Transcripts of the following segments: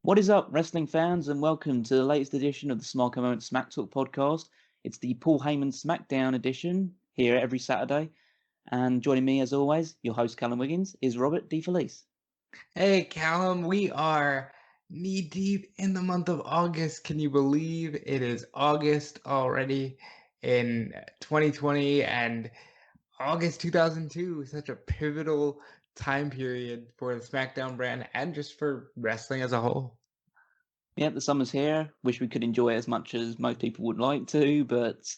What is up, wrestling fans, and welcome to the latest edition of the Smark Out Moment Smack Talk podcast. It's the Paul Heyman SmackDown edition here every Saturday. And joining me, as always, your host, Callum Wiggins, is Robert DeFelice. Hey, Callum, we are knee-deep in the month of August. Can you believe it is August already in 2020 and August 2002? Such a pivotal time period for the SmackDown brand and just for wrestling as a whole. Yeah, the summer's here. Wish we could enjoy it as much as most people would like to, but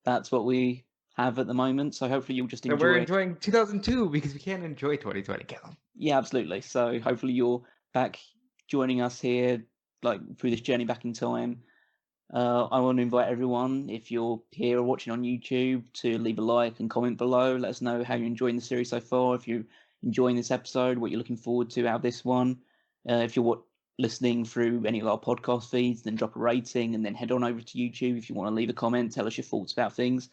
that's what we have at the moment. So hopefully you'll just And we're enjoy. enjoying 2002 because we can't enjoy 2020, Callum. Yeah, absolutely. So hopefully you're back joining us here, like through this journey back in time. I want to invite everyone, if you're here or watching on YouTube, to leave a like and comment below. Let us know how you're enjoying the series so far. If you're enjoying this episode, what you're looking forward to out of this one. If you're listening through any of our podcast feeds, then drop a rating and then head on over to YouTube if you want to leave a comment, tell us your thoughts about things.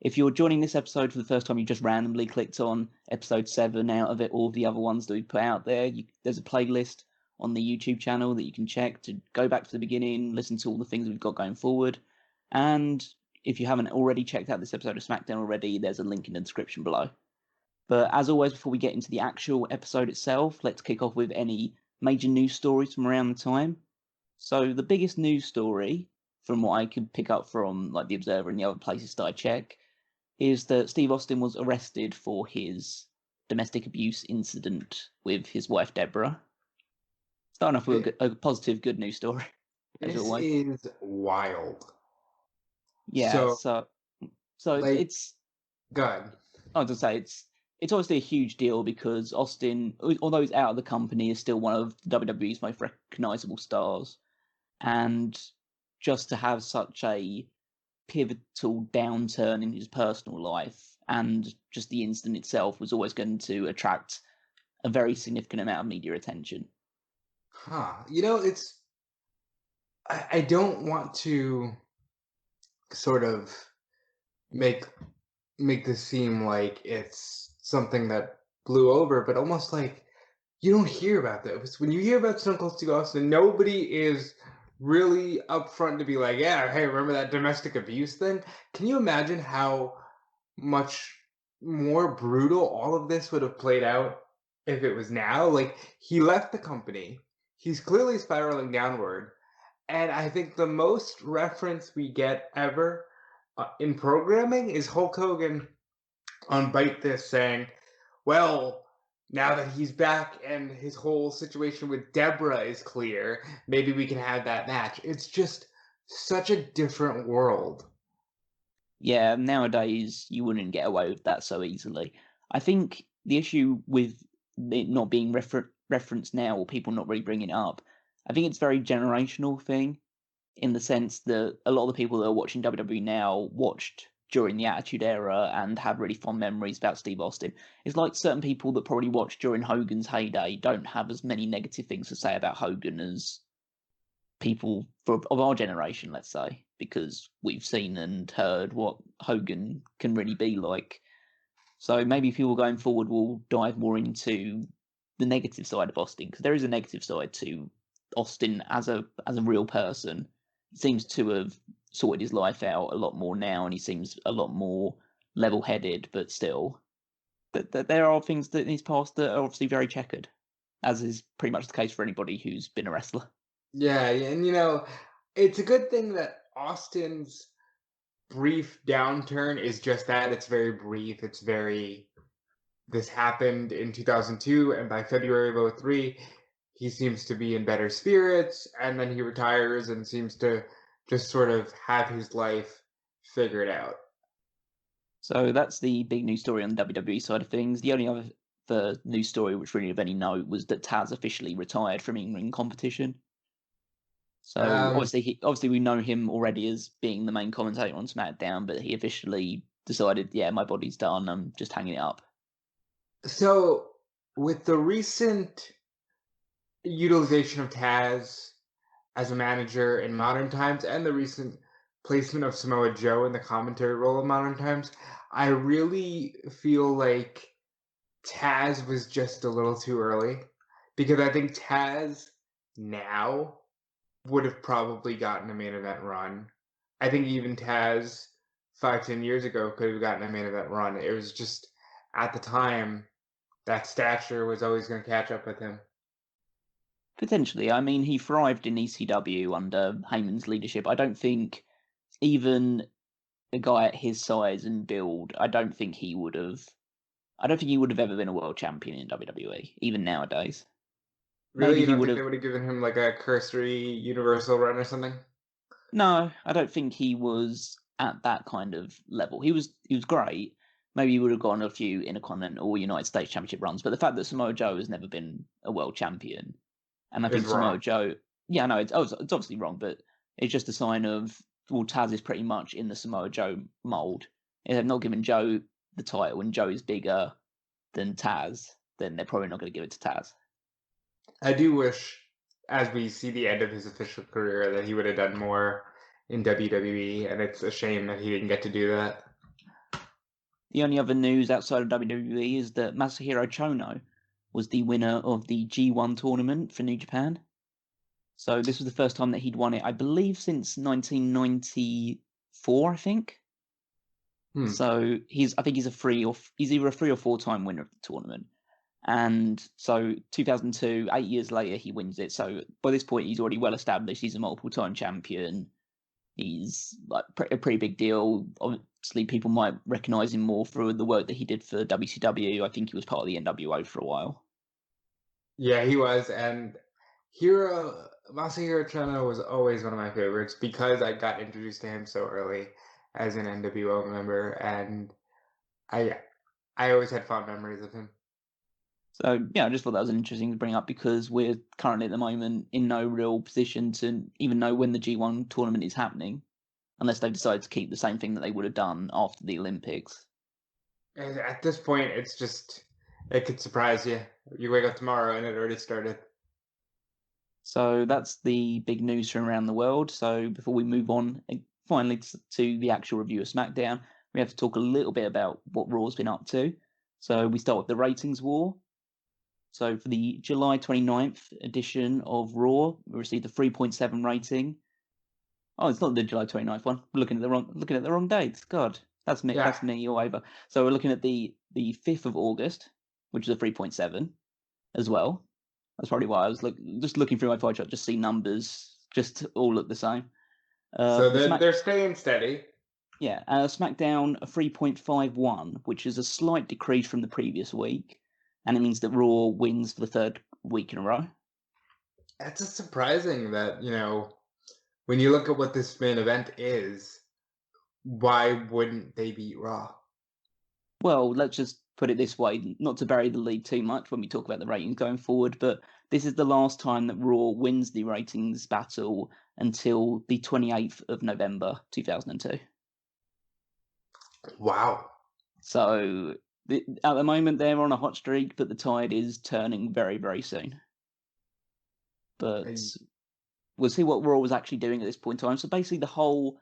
If you're joining this episode for the first time, you just randomly clicked on episode 7 out of it, all of the other ones that we put out there. There's a playlist on the YouTube channel that you can check to go back to the beginning, listen to all the things we've got going forward. And if you haven't already checked out this episode of SmackDown already, there's a link in the description below. But as always, before we get into the actual episode itself, let's kick off with any major news stories from around the time. So the biggest news story, from what I could pick up from like the Observer and the other places that I check, is that Steve Austin was arrested for his domestic abuse incident with his wife Deborah. Starting off with a positive, good news story. This is wild. Yeah, so like, it's good. I was gonna say it's obviously a huge deal because Austin, although he's out of the company, is still one of WWE's most recognizable stars, and just to have such a pivotal downturn in his personal life and just the incident itself was always going to attract a very significant amount of media attention. I don't want to sort of make this seem like it's something that blew over, but almost like you don't hear about this. When you hear about Stone Cold Steve Austin, nobody is really upfront to be like, yeah, hey, remember that domestic abuse thing? Can you imagine how much more brutal all of this would have played out if it was now? Like, he left the company. He's clearly spiraling downward. And I think the most reference we get ever in programming is Hulk Hogan on Bite This saying, well, now that he's back and his whole situation with Deborah is clear, maybe we can have that match. It's just such a different world. Yeah, nowadays you wouldn't get away with that so easily. I think the issue with it not being referenced now or people not really bringing it up, I think it's a very generational thing in the sense that a lot of the people that are watching WWE now watched during the Attitude Era and have really fond memories about Steve Austin. It's like certain people that probably watched during Hogan's heyday don't have as many negative things to say about Hogan as people of our generation, let's say, because we've seen and heard what Hogan can really be like. So maybe people going forward will dive more into the negative side of Austin, because there is a negative side to Austin as a real person. He seems to have sorted his life out a lot more now, and he seems a lot more level-headed, but still, that there are things that in his past that are obviously very checkered, as is pretty much the case for anybody who's been a wrestler. Yeah, and it's a good thing that Austin's brief downturn is just that. It's very brief. This happened in 2002, and by February of 2003, he seems to be in better spirits, and then he retires and seems to just sort of have his life figured out. So that's the big news story on the WWE side of things. The only other news story which really of any note was that Taz officially retired from in-ring competition. So obviously we know him already as being the main commentator on SmackDown, but he officially decided, yeah, my body's done, I'm just hanging it up. So with the recent utilization of Taz as a manager in modern times and the recent placement of Samoa Joe in the commentary role in modern times, I really feel like Taz was just a little too early, because I think Taz now would have probably gotten a main event run. I think even Taz 5-10 years ago could have gotten a main event run. It was just at the time that stature was always going to catch up with him. Potentially. I mean, he thrived in ECW under Heyman's leadership. I don't think even a guy at his size and build, I don't think he would have ever been a world champion in WWE, even nowadays. Really, Maybe you he don't would think have. they would have given him like a cursory Universal run or something? No, I don't think he was at that kind of level. He was great. Maybe he would have gotten a few Intercontinental or United States Championship runs, but the fact that Samoa Joe has never been a world champion, and I Is think Samoa wrong. Joe, yeah, no, it's obviously wrong, but it's just a sign of, well, Taz is pretty much in the Samoa Joe mold. If they've not given Joe the title and Joe is bigger than Taz, then they're probably not going to give it to Taz. I do wish, as we see the end of his official career, that he would have done more in WWE, and it's a shame that he didn't get to do that. The only other news outside of WWE is that Masahiro Chono was the winner of the G1 tournament for New Japan. So this was the first time that he'd won it, I believe, since 1994, I think. So I think he's either a 3 or 4-time winner of the tournament. And so 2002, 8 years later, he wins it. So by this point, he's already well established. He's a multiple-time champion. He's like a pretty big deal. Obviously, people might recognize him more for the work that he did for WCW. I think he was part of the NWO for a while. Yeah, he was, and Masahiro Chono was always one of my favorites because I got introduced to him so early as an NWO member, and I always had fond memories of him. So yeah, I just thought that was interesting to bring up because we're currently at the moment in no real position to even know when the G1 tournament is happening, unless they decide to keep the same thing that they would have done after the Olympics. And at this point, it's just, it could surprise you. You wake up tomorrow and it already started. So that's the big news from around the world. So before we move on, finally to the actual review of SmackDown, we have to talk a little bit about what Raw's been up to. So we start with the ratings war. So for the July 29th edition of Raw, we received a 3.7 rating. Oh, it's not the July 29th one. We're looking at the wrong dates. God, that's me. Yeah. That's me all over. So we're looking at the 5th of August, which is a 3.7 as well. That's probably why I was just looking through my pie chart, just see numbers, just all look the same. So they're staying steady. Yeah, SmackDown a 3.51, which is a slight decrease from the previous week, and it means that Raw wins for the 3rd week in a row. That's just surprising that, when you look at what this main event is, why wouldn't they beat Raw? Well, let's just put it this way, not to bury the lead too much when we talk about the ratings going forward, but this is the last time that Raw wins the ratings battle until the 28th of November 2002. Wow. So at the moment they're on a hot streak, but the tide is turning very, very soon. But we'll see what Raw was actually doing at this point in time. So basically the whole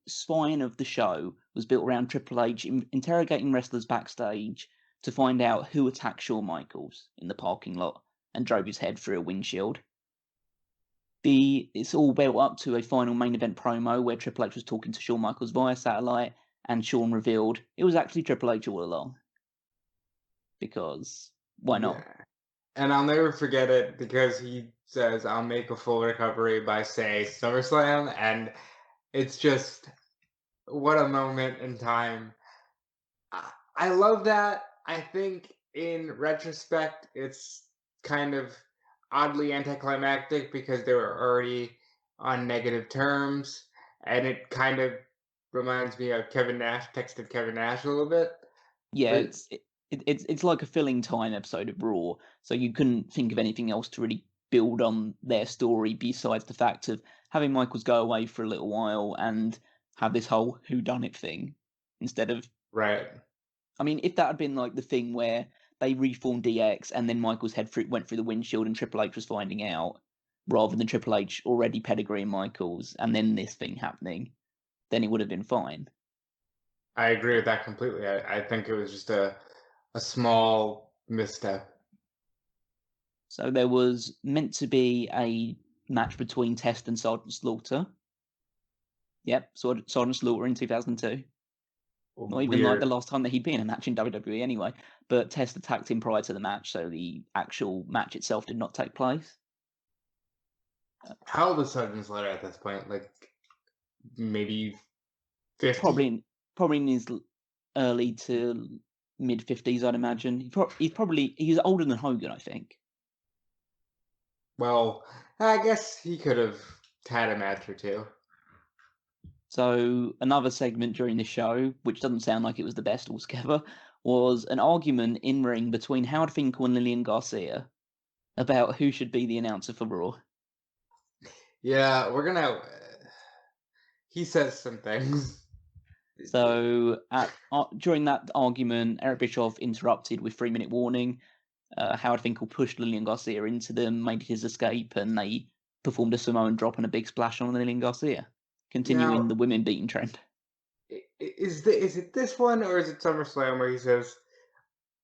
spine of the show was built around Triple H interrogating wrestlers backstage to find out who attacked Shawn Michaels in the parking lot and drove his head through a windshield. It's all built up to a final main event promo where Triple H was talking to Shawn Michaels via satellite, and Shawn revealed it was actually Triple H all along. Because why not? Yeah. And I'll never forget it because he says, I'll make a full recovery by, say, SummerSlam. And it's just, what a moment in time. I love that. I think in retrospect, it's kind of oddly anticlimactic because they were already on negative terms. And it kind of reminds me of Kevin Nash texted Kevin Nash a little bit. Yeah, But it's like a filling time episode of Raw, so you couldn't think of anything else to really build on their story besides the fact of having Michaels go away for a little while and have this whole whodunit thing instead of. right. I mean, if that had been like the thing where they reformed DX and then Michaels' head went through the windshield and Triple H was finding out, rather than Triple H already pedigreeing Michaels and then this thing happening, then it would have been fine. I agree with that completely. I think it was just a small misstep. So there was meant to be a match between Test and Sergeant Slaughter. Yep, Sergeant Slaughter in 2002. Not even like the last time that he'd been in a match in WWE anyway. But Test attacked him prior to the match, so the actual match itself did not take place. How old is Sergeant Slaughter at this point? Like, maybe 50? Probably in his early to mid 50s, I'd imagine. He's older than Hogan, I think. Well, I guess he could have had a match or two. So another segment during the show, which doesn't sound like it was the best altogether, was an argument in ring between Howard Finkel and Lillian Garcia about who should be the announcer for Raw. Yeah, we're gonna. He says some things. So during that argument, Eric Bischoff interrupted with 3-minute warning. Howard Finkel pushed Lillian Garcia into them, made his escape, and they performed a Samoan drop and a big splash on Lillian Garcia, continuing the women beating trend. Is it this one, or is it SummerSlam where he says,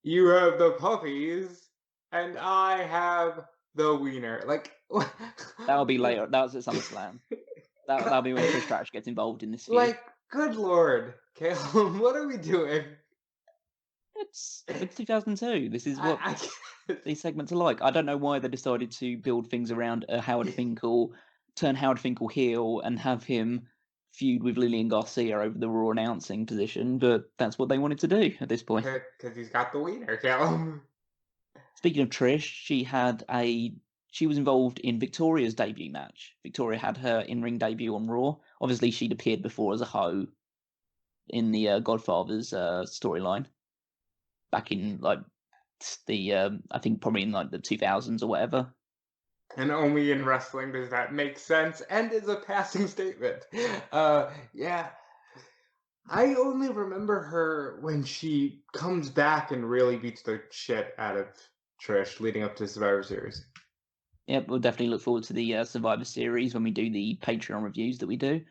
"You have the puppies, and I have the wiener"? Like, that'll be later. That was at SummerSlam. That'll be when Trish Stratus gets involved in this feud. Like, good lord, Callum, what are we doing? It's 2002. This is what these segments are like. I don't know why they decided to build things around Howard Finkel, turn Howard Finkel heel, and have him feud with Lillian Garcia over the Raw announcing position, but that's what they wanted to do at this point. Because he's got the wiener, Callum. Speaking of Trish, she was involved in Victoria's debut match. Victoria had her in-ring debut on Raw. Obviously, she'd appeared before as a hoe in the Godfather's storyline back in like the I think probably in like the 2000s or whatever. And only in wrestling does that make sense and is a passing statement. Yeah. I only remember her when she comes back and really beats the shit out of Trish leading up to Survivor Series. Yep, we'll definitely look forward to the Survivor Series when we do the Patreon reviews that we do.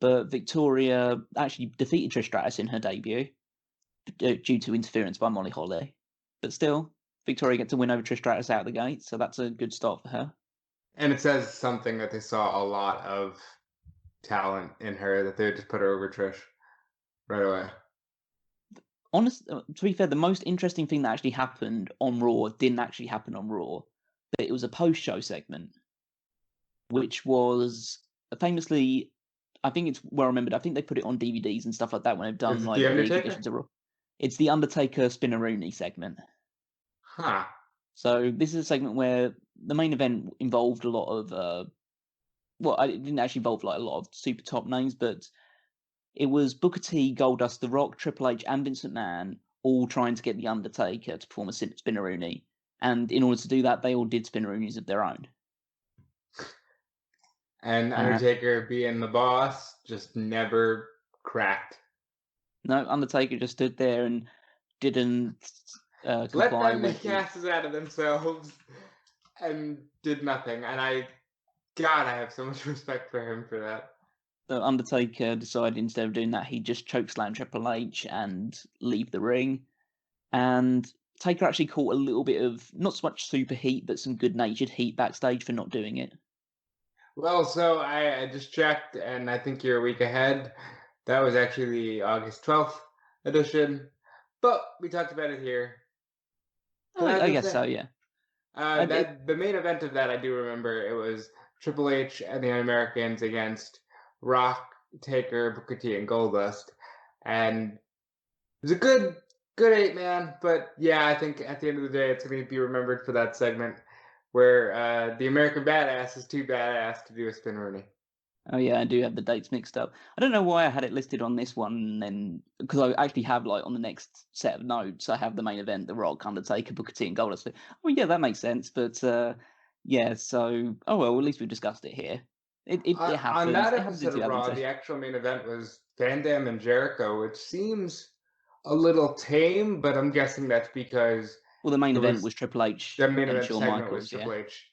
But Victoria actually defeated Trish Stratus in her debut due to interference by Molly Holly. But still, Victoria gets a win over Trish Stratus out of the gate, so that's a good start for her. And it says something that they saw a lot of talent in her, that they would just put her over Trish right away. To be fair, the most interesting thing that actually happened on Raw didn't actually happen on Raw, but it was a post-show segment, which was famously, I think it's well remembered. I think they put it on DVDs and stuff like that when they've done like big editions of Raw. It's the Undertaker Spinneroonie segment. Huh. So this is a segment where the main event involved a lot of, it didn't actually involve like a lot of super top names, but it was Booker T, Goldust, The Rock, Triple H, and Vince McMahon all trying to get the Undertaker to perform a Spinneroonie. And in order to do that, they all did Spinneroonies of their own. And Undertaker, being the boss, just never cracked. No, Undertaker just stood there and didn't let them make asses out of themselves and did nothing. And I have so much respect for him for that. The Undertaker decided instead of doing that, he'd just chokeslam Triple H and leave the ring. And Taker actually caught a little bit of, not so much super heat, but some good-natured heat backstage for not doing it. Well, so I just checked, and I think you're a week ahead. That was actually the August 12th edition, but we talked about it here. I guess so, yeah. The main event of that, I do remember, it was Triple H and the Un-Americans against Rock, Taker, Booker T, and Goldust. And it was a good 8-man, but yeah, I think at the end of the day, it's going to be remembered for that segment where the American Badass is too badass to do a Spinneroonie. Oh yeah, I do have the dates mixed up. I don't know why I had it listed on this one, then because I actually have like on the next set of notes, I have the main event, The Rock, Undertaker, Booker T, and Goldust. Oh yeah, that makes sense. But yeah, so at least we've discussed it here. It happens. On that episode of Raw, the actual main event was Van Dam and Jericho, which seems a little tame, but I'm guessing that's because the main event was Triple H. The main event segment was Triple H.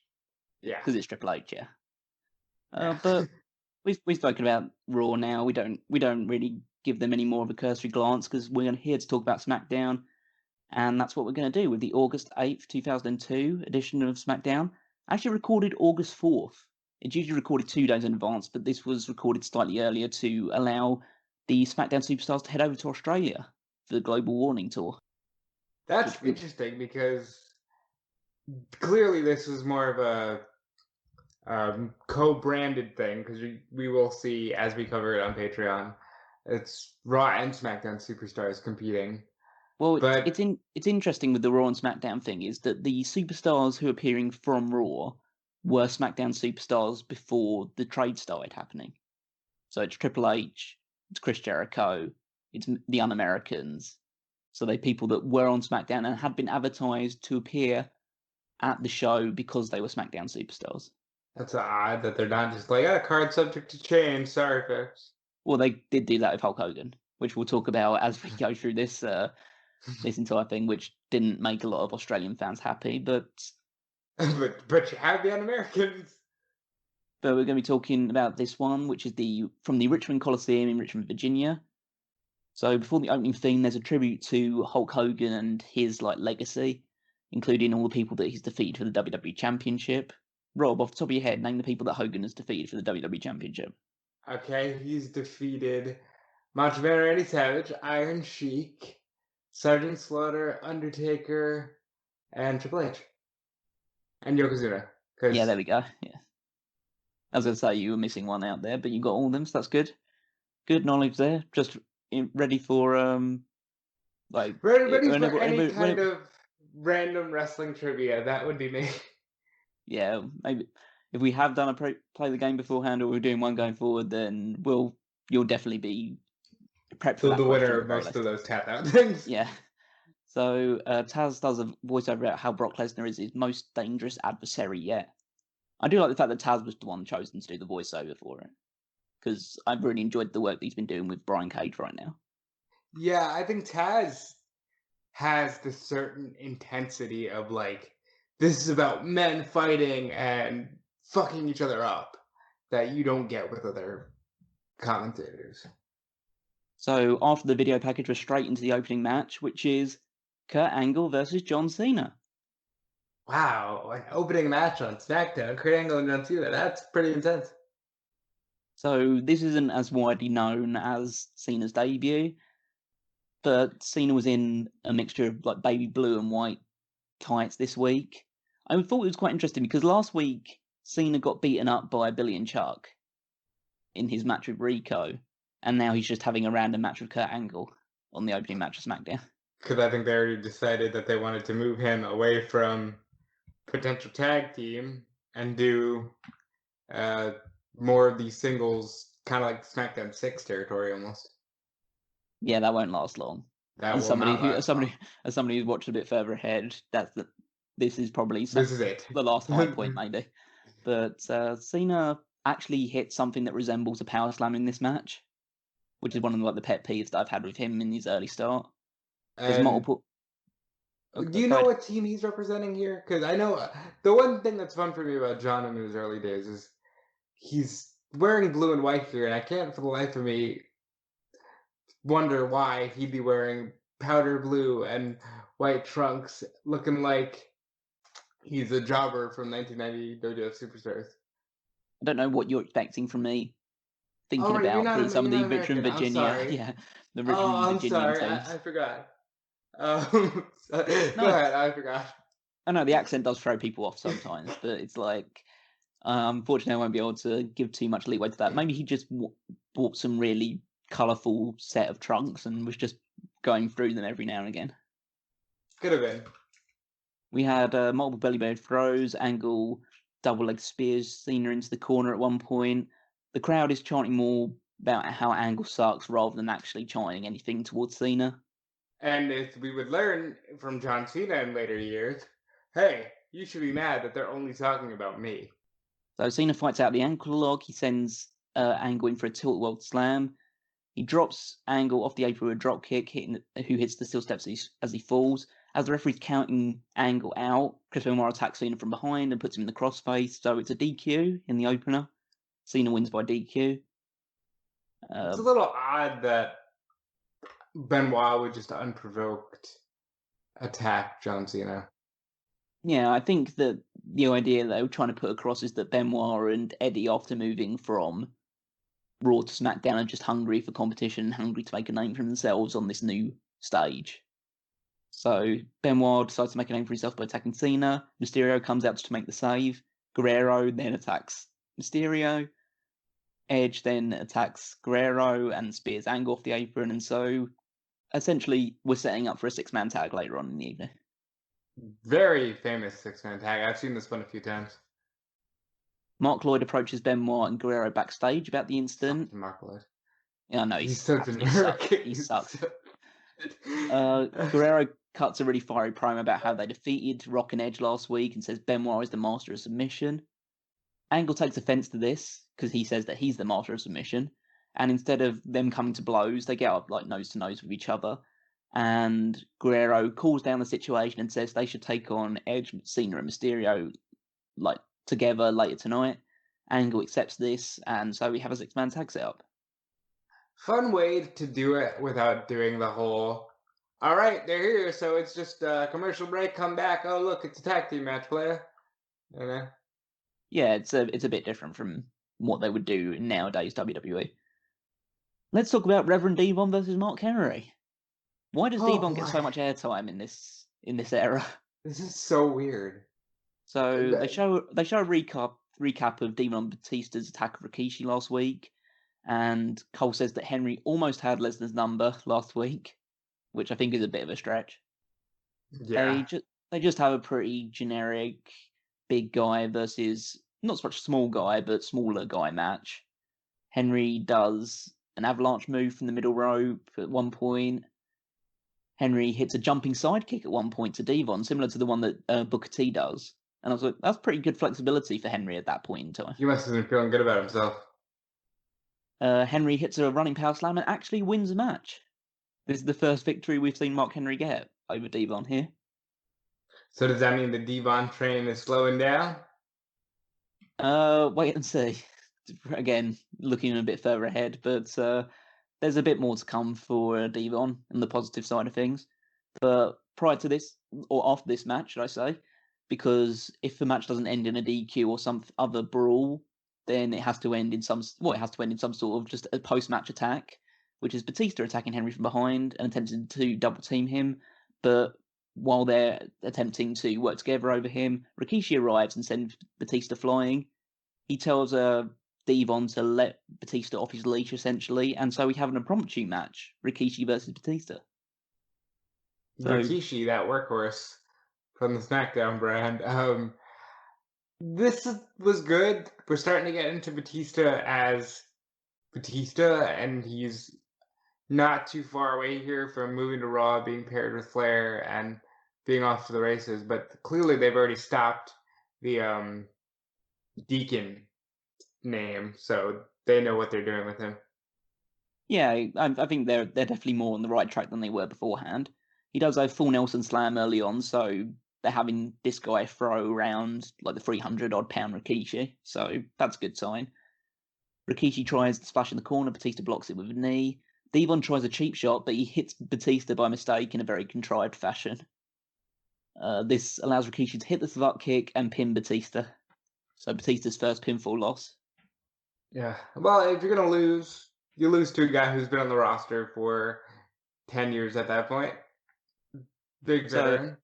Yeah, because it's Triple H. Yeah. But we've spoken about Raw now. We don't really give them any more of a cursory glance because we're here to talk about SmackDown. And that's what we're going to do with the August 8th, 2002 edition of SmackDown. Actually recorded August 4th. It's usually recorded 2 days in advance, but this was recorded slightly earlier to allow the SmackDown superstars to head over to Australia for the Global Warning Tour. That's interesting because clearly this was more of a co-branded thing, because we will see as we cover it on Patreon, it's Raw and SmackDown superstars competing. Well, But it's interesting with the Raw and SmackDown thing is that the superstars who are appearing from Raw were SmackDown superstars before the trade started happening. So it's Triple H, it's Chris Jericho, it's the Un-Americans. So they're people that were on SmackDown and had been advertised to appear at the show because they were SmackDown superstars. that's odd that they're not just like, a card subject to change. Sorry, folks. Well, they did do that with Hulk Hogan, which we'll talk about as we go through this this entire thing, which didn't make a lot of Australian fans happy, but but you have the Un-Americans. But we're going to be talking about this one, which is from the Richmond Coliseum in Richmond, Virginia. So before the opening theme, there's a tribute to Hulk Hogan and his legacy, including all the people that he's defeated for the WWE Championship. Rob, off the top of your head, name the people that Hogan has defeated for the WWE Championship. Okay, he's defeated Macho Man Randy Savage, Iron Sheik, Sergeant Slaughter, Undertaker, and Triple H. And Yokozuna. Yeah, there we go. Yeah. I was going to say you were missing one out there, but you got all of them, so that's good. Good knowledge there. Just ready for ready for any kind of random wrestling trivia. That would be me. Yeah, maybe if we have done a play the game beforehand, or we're doing one going forward, then you'll definitely be prepped for that. The winner of most of those tap out things. Yeah. So Taz does a voiceover about how Brock Lesnar is his most dangerous adversary yet. I do like the fact that Taz was the one chosen to do the voiceover for it, because I've really enjoyed the work that he's been doing with Brian Cage right now. Yeah, I think Taz has this certain intensity of this is about men fighting and fucking each other up that you don't get with other commentators. So after the video package, we're straight into the opening match, which is Kurt Angle versus John Cena. Wow, an opening match on SmackDown, Kurt Angle and John Cena, that's pretty intense. So this isn't as widely known as Cena's debut, but Cena was in a mixture of baby blue and white tights this week. I thought it was quite interesting because last week Cena got beaten up by Billy and Chuck in his match with Rico, and now he's just having a random match with Kurt Angle on the opening match of SmackDown. Because I think they already decided that they wanted to move him away from potential tag team and do more of these singles, kind of like SmackDown 6 territory almost. Yeah, that won't last long. As somebody who's watched a bit further ahead, this is probably the last high point maybe. But Cena actually hit something that resembles a power slam in this match, which is one of the pet peeves that I've had with him in his early start. There's multiple. Do you know what team he's representing here? Because I know the one thing that's fun for me about John in his early days is he's wearing blue and white here, and I can't for the life of me wonder why he'd be wearing powder blue and white trunks, looking like he's a jobber from 1990 WWF Superstars. I don't know what you're expecting from me. Thinking about some of the Richmond, Virginia. Yeah, the Richmond, Virginia teams. I forgot. Go ahead, I forgot. I know the accent does throw people off sometimes, but it's unfortunately I won't be able to give too much leeway to that. Maybe he just bought some really colourful set of trunks and was just going through them every now and again. Could have been. We had multiple belly band throws, Angle double leg spears Cena into the corner at one point. The crowd is chanting more about how Angle sucks rather than actually chanting anything towards Cena. And as we would learn from John Cena in later years, hey, you should be mad that they're only talking about me. So Cena fights out the ankle lock. He sends Angle in for a tilt world slam. He drops Angle off the apron with a drop kick, who hits the steel steps as he falls. As the referee's counting Angle out, Chris Benoit attacks Cena from behind and puts him in the crossface. So it's a DQ in the opener. Cena wins by DQ. It's a little odd that Benoit would just unprovoked attack John Cena. Yeah, I think that the idea they were trying to put across is that Benoit and Eddie, after moving from Raw to SmackDown, are just hungry for competition, hungry to make a name for themselves on this new stage. So Benoit decides to make a name for himself by attacking Cena. Mysterio comes out to make the save. Guerrero then attacks Mysterio. Edge then attacks Guerrero and spears Angle off the apron. And so essentially we're setting up for a six-man tag later on in the evening. Very famous six-man tag. I've seen this one a few times. Mark Lloyd approaches Benoit and Guerrero backstage about the incident. Mark Lloyd. Yeah, I know, He's so generic. He sucks. Guerrero cuts a really fiery promo about how they defeated Rock and Edge last week and says Benoit is the master of submission. Angle takes offense to this because he says that he's the master of submission. And instead of them coming to blows, they get up like nose to nose with each other. And Guerrero calls down the situation and says they should take on Edge, Cena, and Mysterio like together later tonight. Angle accepts this, and so we have a six-man tag set up. Fun way to do it without doing the whole, all right, they're here, so it's just a commercial break, come back, oh look, it's a tag team match, player. You know? Yeah, it's a bit different from what they would do in nowadays WWE. Let's talk about Reverend Devon versus Mark Henry. Why does Devon get so much airtime in this era? This is so weird. So they show a recap of Devon and Batista's attack of Rikishi last week, and Cole says that Henry almost had Lesnar's number last week, which I think is a bit of a stretch. Yeah. They just have a pretty generic big guy versus not so much small guy, but smaller guy match. Henry does an avalanche move from the middle rope at one point. Henry hits a jumping sidekick at one point to Devon, similar to the one that Booker T does. And I was like, that's pretty good flexibility for Henry at that point in time. He must have been feeling good about himself. Henry hits a running power slam and actually wins the match. This is the first victory we've seen Mark Henry get over Devon here. So does that mean the Devon train is slowing down? Wait and see. Again, looking a bit further ahead, but there's a bit more to come for Devon on the positive side of things. But prior to this, or after this match, should I say, because if the match doesn't end in a DQ or some other brawl, then it has to end in some sort of just a post-match attack, which is Batista attacking Henry from behind and attempting to double team him. But while they're attempting to work together over him, Rikishi arrives and sends Batista flying. He tells Devon to let Batista off his leash, essentially, and so we have an impromptu match, Rikishi versus Batista. So, Rikishi, that workhorse from the SmackDown brand. This was good. We're starting to get into Batista as Batista, and he's not too far away here from moving to Raw, being paired with Flair, and being off to the races. But clearly they've already stopped the Deacon name, so they know what they're doing with him. Yeah, I think they're definitely more on the right track than they were beforehand. He does a full Nelson slam early on, so they're having this guy throw around like the 300-odd pound Rikishi, so that's a good sign. Rikishi tries to splash in the corner, Batista blocks it with a knee. Devon tries a cheap shot, but he hits Batista by mistake in a very contrived fashion. This allows Rikishi to hit the Savate kick and pin Batista. So Batista's first pinfall loss. Yeah, well, if you're going to lose, you lose to a guy who's been on the roster for 10 years at that point. Big veteran.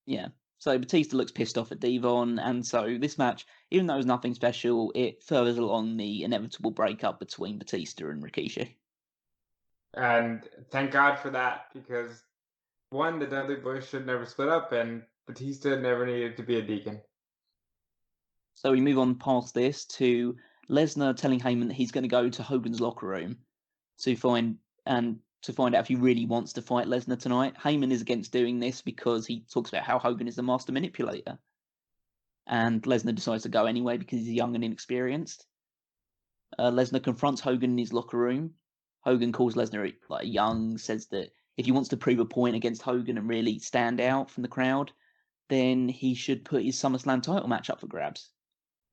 Yeah. So Batista looks pissed off at Devon, and so this match, even though it was nothing special, it furthers along the inevitable breakup between Batista and Rikishi. And thank God for that, because one, the Dudley Boys should never split up, and Batista never needed to be a deacon. So we move on past this to Lesnar telling Heyman that he's going to go to Hogan's locker room to find out if he really wants to fight Lesnar tonight. Heyman is against doing this because he talks about how Hogan is the master manipulator. And Lesnar decides to go anyway because he's young and inexperienced. Lesnar confronts Hogan in his locker room. Hogan calls Lesnar like young, says that if he wants to prove a point against Hogan and really stand out from the crowd, then he should put his SummerSlam title match up for grabs.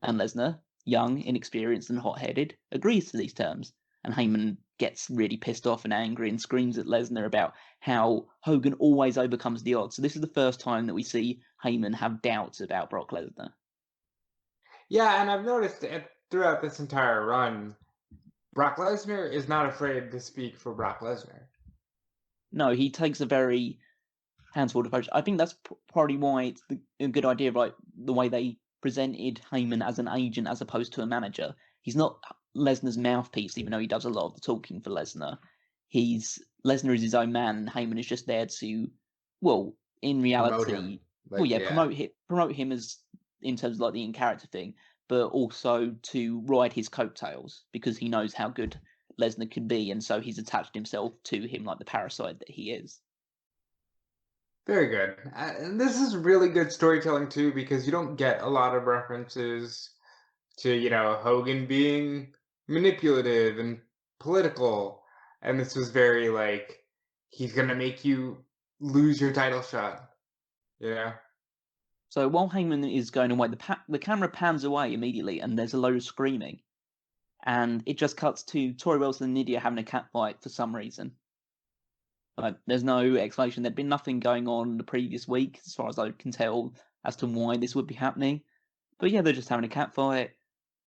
And Lesnar, young, inexperienced, and hot-headed, agrees to these terms. And Heyman gets really pissed off and angry and screams at Lesnar about how Hogan always overcomes the odds. So this is the first time that we see Heyman have doubts about Brock Lesnar. Yeah, and I've noticed throughout this entire run, Brock Lesnar is not afraid to speak for Brock Lesnar. No, he takes a very hands-forward approach. I think that's probably why it's a good idea, right? The way they presented Heyman as an agent as opposed to a manager. He's not Lesnar's mouthpiece, even though he does a lot of the talking for Lesnar. Lesnar is his own man, and Heyman is just there to, well, in reality, promote him as in terms of like the in-character thing, but also to ride his coattails because he knows how good Lesnar could be, and so he's attached himself to him like the parasite that he is. Very good. And this is really good storytelling too, because you don't get a lot of references to, Hogan being manipulative and political. And this was very like, he's going to make you lose your title shot. Yeah. So while Heyman is going away, the camera pans away immediately, and there's a load of screaming. And it just cuts to Torrie Wilson and Nidia having a catfight for some reason. There's no explanation. There'd been nothing going on the previous week, as far as I can tell, as to why this would be happening. But yeah, they're just having a catfight.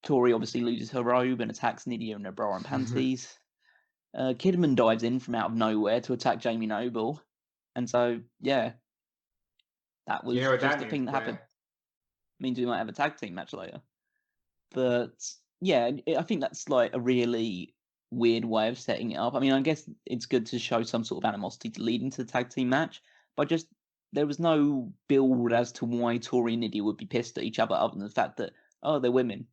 Torrie obviously loses her robe and attacks Nidia in her bra and panties. Kidman dives in from out of nowhere to attack Jamie Noble. And so, yeah, that was just a thing that happened. It means we might have a tag team match later. But yeah, I think that's like a really weird way of setting it up. I mean, I guess it's good to show some sort of animosity to lead into the tag team match, but just there was no build as to why Torrie and Nidia would be pissed at each other than the fact that, oh, they're women.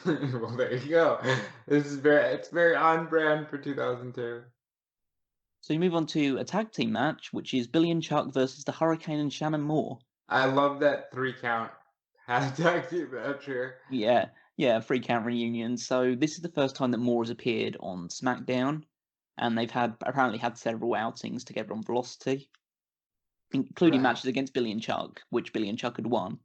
Well, there you go. It's very on brand for 2002. So you move on to a tag team match, which is Billy and Chuck versus the Hurricane and Shannon Moore. I love that 3 count tag team match here. Yeah, 3 count reunion. So this is the first time that Moore has appeared on SmackDown, and they've apparently had several outings together on Velocity, including matches against Billy and Chuck, which Billy and Chuck had won.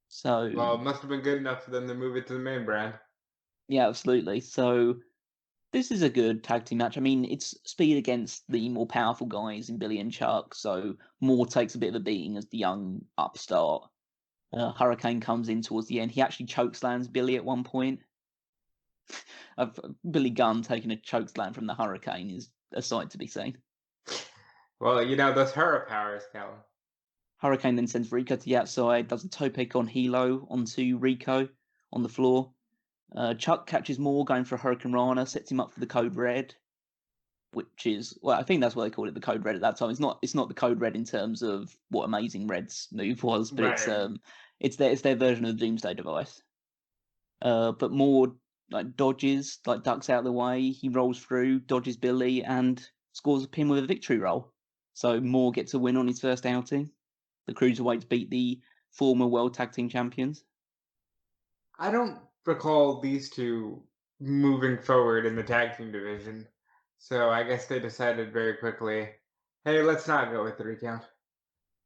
So, well, it must have been good enough for them to move it to the main brand. Yeah, absolutely. So this is a good tag team match. I mean, it's speed against the more powerful guys in Billy and Chuck, so Moore takes a bit of a beating as the young upstart. Hurricane comes in towards the end. He actually chokeslams Billy at one point. Billy Gunn taking a chokeslam from the Hurricane is a sight to be seen. Well, those Hurra powers, Callum. Hurricane then sends Rico to the outside, does a tope con hilo onto Rico on the floor. Chuck catches Moore going for a Hurricane Rana, sets him up for the Code Red, which is, well, I think that's what they called it, the Code Red at that time. It's not the Code Red in terms of what Amazing Red's move was, but right. It's their version of the Doomsday device. But Moore dodges, ducks out of the way. He rolls through, dodges Billy, and scores a pin with a victory roll. So Moore gets a win on his first outing. The Cruiserweights beat the former World Tag Team Champions. I don't recall these two moving forward in the tag team division. So I guess they decided very quickly, hey, let's not go with the 3 count.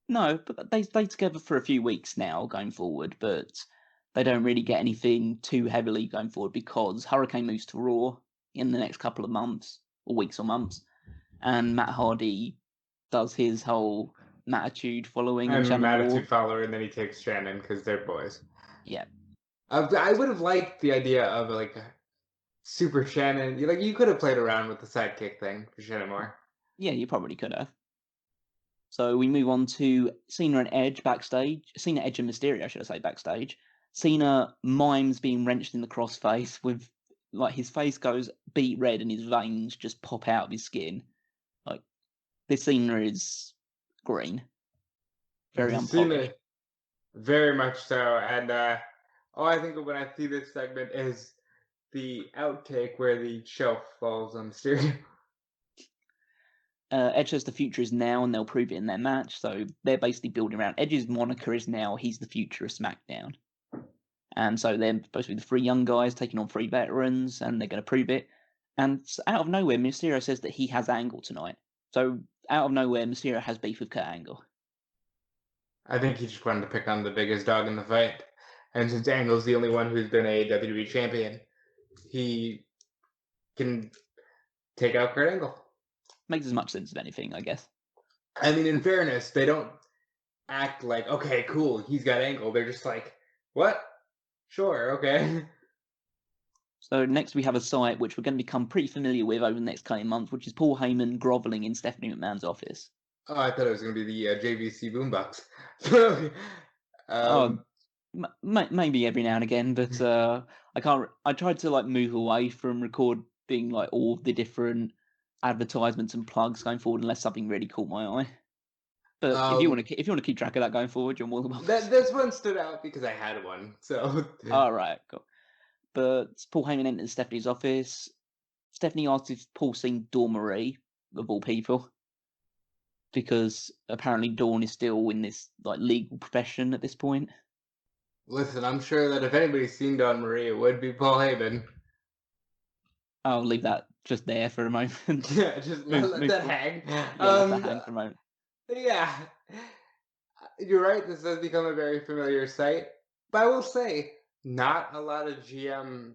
No, but they stay together for a few weeks now going forward, but they don't really get anything too heavily going forward because Hurricane moves to Raw in the next couple of months, or weeks or months, and Matt Hardy does his whole Mattitude following. And Mattitude follower, and then he takes Shannon because they're boys. Yeah. I would have liked the idea of a Super Shannon. You could have played around with the sidekick thing for Shannon Moore. Yeah, you probably could have. So we move on to Cena and Edge backstage. Cena, Edge, and Mysterio, should I say, backstage. Cena mimes being wrenched in the crossface with, his face goes beet red and his veins just pop out of his skin. This Cena is green. Very unpolished. Very much so. And all I think of when I see this segment is the outtake where the shelf falls on Mysterio. Edge says the future is now, and they'll prove it in their match. So they're basically building around. Edge's moniker is now he's the future of SmackDown. And so they're supposed to be the 3 young guys taking on 3 veterans, and they're going to prove it. And out of nowhere, Mysterio says that he has Angle tonight. So out of nowhere, Mysterio has beef with Kurt Angle. I think he just wanted to pick on the biggest dog in the fight. And since Angle's the only one who's been a WWE champion, he can take out Kurt Angle. Makes as much sense as anything, I guess. I mean, in fairness, they don't act like, okay, cool, he's got Angle. They're just like, what? Sure, okay. So next we have a sight which we're going to become pretty familiar with over the next coming months, which is Paul Heyman groveling in Stephanie McMahon's office. Oh, I thought it was going to be the JVC Boombox. Oh, maybe every now and again, but I can't. I tried to like move away from recording like all the different advertisements and plugs going forward, unless something really caught my eye. But if you want to keep track of that going forward, you're more than welcome. This one stood out because I had one. So. All right, cool. But Paul Heyman enters Stephanie's office. Stephanie asks if Paul's seen Dawn Marie, of all people, because apparently Dawn is still in this like legal profession at this point. Listen, I'm sure that if anybody's seen Dawn Marie, it would be Paul Heyman. I'll leave that just there for a moment. Yeah, just let that hang. Yeah, let that hang for a moment. Yeah, you're right. This has become a very familiar sight, but I will say, not a lot of GM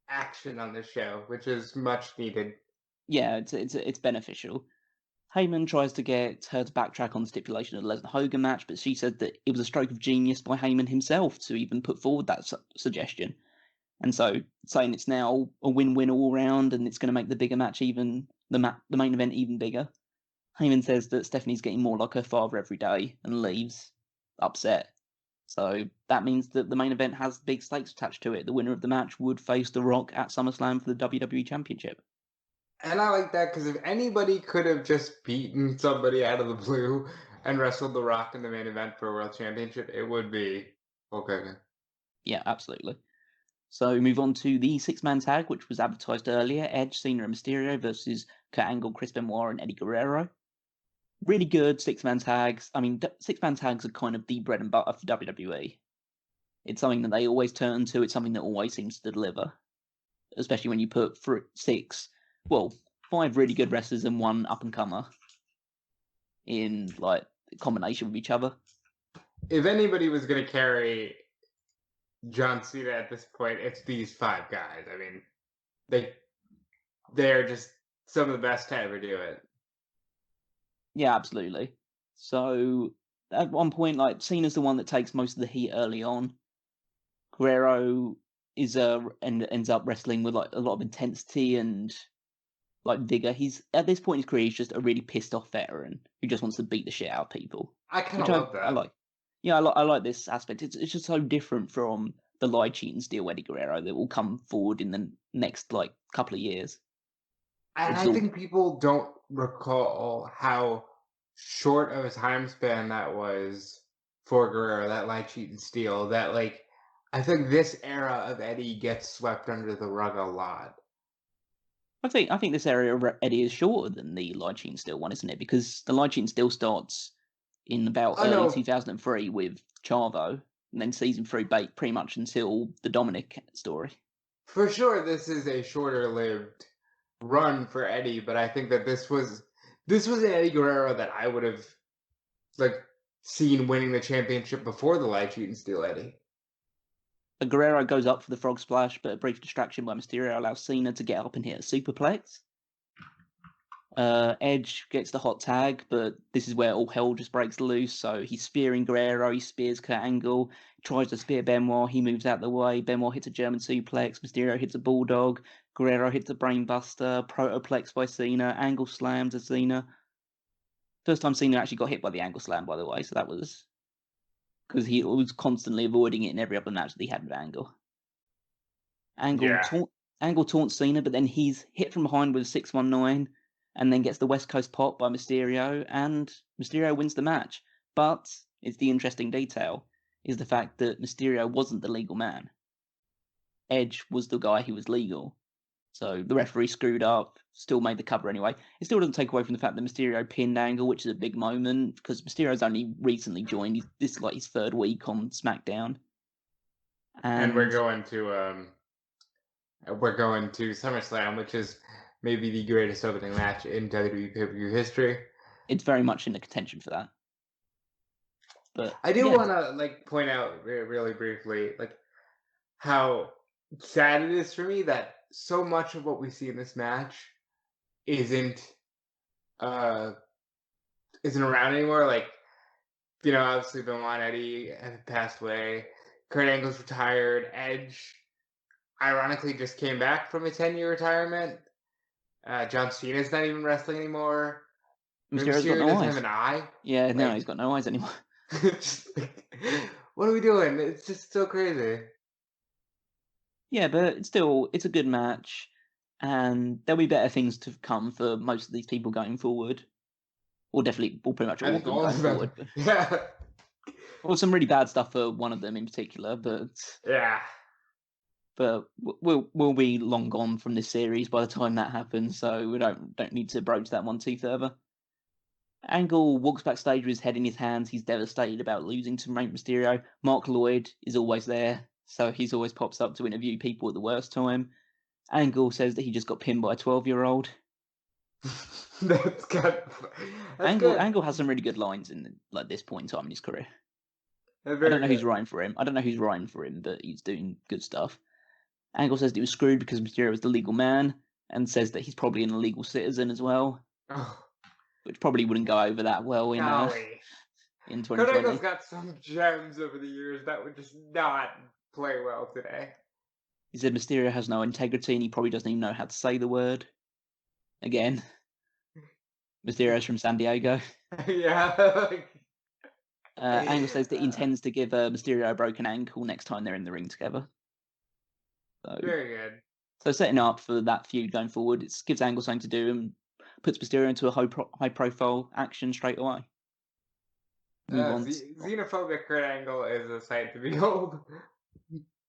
action on this show, which is much needed. Yeah, it's beneficial. Heyman tries to get her to backtrack on the stipulation of the Lesnar Hogan match, but she said that it was a stroke of genius by Heyman himself to even put forward that suggestion. And so, saying it's now a win-win all round, and it's going to make the bigger match even the main event even bigger. Heyman says that Stephanie's getting more like her father every day and leaves, upset. So that means that the main event has big stakes attached to it. The winner of the match would face The Rock at SummerSlam for the WWE Championship. And I like that because if anybody could have just beaten somebody out of the blue and wrestled The Rock in the main event for a World Championship, it would be Hulk Hogan. Yeah, absolutely. So we move on to the six-man tag, which was advertised earlier. Edge, Cena, and Mysterio versus Kurt Angle, Chris Benoit, and Eddie Guerrero. Really good six-man tags. I mean, six-man tags are kind of the bread and butter for WWE. It's something that they always turn to. It's something that always seems to deliver. Especially when you put five really good wrestlers and one up-and-comer in, like, combination with each other. If anybody was going to carry John Cena at this point, it's these five guys. I mean, they're just some of the best to ever do it. Yeah, absolutely. So at one point, like, Cena's the one that takes most of the heat early on. Guerrero is ends up wrestling with like a lot of intensity and like vigor. He's at this point in his career, he's just a really pissed off veteran who just wants to beat the shit out of people. I kind of love that. I like. Yeah, I like this aspect. It's just so different from the lie, cheat, and steal Eddie Guerrero that will come forward in the next like couple of years. And I think people don't recall how short of a time span that was for Guerrero, that lie, cheat, and steal. That, like, I think this era of Eddie gets swept under the rug a lot. I think this area of Eddie is shorter than the lie, cheat, and steal one, isn't it? Because the lie, cheat, and steal starts in about early 2003 with Chavo, and then season 3 pretty much until the Dominic story. For sure, this is a shorter-lived run for Eddie, but I think that this was an Eddie Guerrero that I would have seen winning the championship before the lie, cheat, and steal Eddie. Guerrero goes up for the frog splash, but a brief distraction by Mysterio allows Cena to get up and hit a superplex. Edge gets the hot tag, but this is where all hell just breaks loose. So he's spearing Guerrero, he spears Kurt Angle, tries to spear Benoit, he moves out the way. Benoit hits a German suplex, Mysterio hits a bulldog, Guerrero hits a brainbuster, protoplex by Cena, Angle slams at Cena. First time Cena actually got hit by the Angle slam, by the way, so that was because he was constantly avoiding it in every other match that he had with Angle. Angle taunts Cena, but then he's hit from behind with a 619 and then gets the West Coast pop by Mysterio, and Mysterio wins the match. But it's the interesting detail, is the fact that Mysterio wasn't the legal man. Edge was the guy who was legal. So the referee screwed up, still made the cover anyway. It still doesn't take away from the fact that Mysterio pinned Angle, which is a big moment, because Mysterio's only recently joined. This is like his third week on SmackDown. And we're going to SummerSlam, which is maybe the greatest opening match in WWE pay-per-view history. It's very much in the contention for that. But I do want to point out really briefly how sad it is for me that so much of what we see in this match isn't uh isn't around anymore. Like, obviously Benoit and Eddie have passed away. Kurt Angle's retired. Edge, ironically, just came back from a 10-year retirement. John Cena's not even wrestling anymore. Mysterio's got Mysterio no doesn't eyes. have an eye. Yeah, no, he's got no eyes anymore. What are we doing? It's just so crazy. Yeah, but it's a good match, and there'll be better things to come for most of these people going forward. Or definitely, or pretty much I all of think them all going of them. forward. Yeah. Or some really bad stuff for one of them in particular, Yeah. but we'll be long gone from this series by the time that happens, so we don't need to broach that one too further. Angle walks backstage with his head in his hands. He's devastated about losing to Mysterio. Mark Lloyd is always there, so he's always pops up to interview people at the worst time. Angle says that he just got pinned by a 12-year-old. That's good. That's Angle good. Angle has some really good lines in this point in time in his career. That's I don't know very who's writing for him. But he's doing good stuff. Angle says that he was screwed because Mysterio was the legal man, and says that he's probably an illegal citizen as well, Oh, which probably wouldn't go over that well in golly. in Kurt Angle's 2020. got some gems over the years that would just not play well today. He said Mysterio has no integrity and he probably doesn't even know how to say the word. Again, Mysterio's from San Diego. Yeah. Angle says that he intends to give Mysterio a broken ankle next time they're in the ring together. So, very good. So setting up for that feud going forward, it gives Angle something to do and puts Mysterio into a high-profile action straight away. Move on. Xenophobic Kurt Angle is a sight to behold.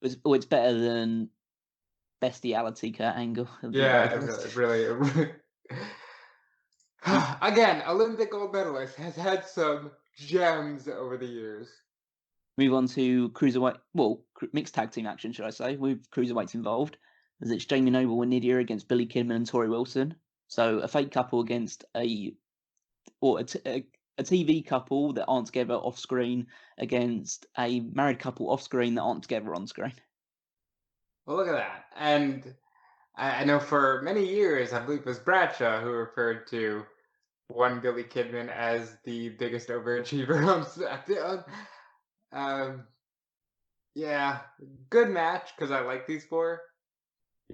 It's better than bestiality Kurt Angle. Yeah, really. Again, Olympic gold medalist has had some gems over the years. Move on to cruiserweight, mixed tag team action, should I say, with cruiserweights involved. As it's Jamie Noble and Nidia against Billy Kidman and Torrie Wilson. So a fake couple against a TV couple that aren't together off screen against a married couple off screen that aren't together on screen. Well, look at that. And I know for many years, I believe it was Bradshaw who referred to one Billy Kidman as the biggest overachiever on SmackDown. Yeah, good match because I like these four.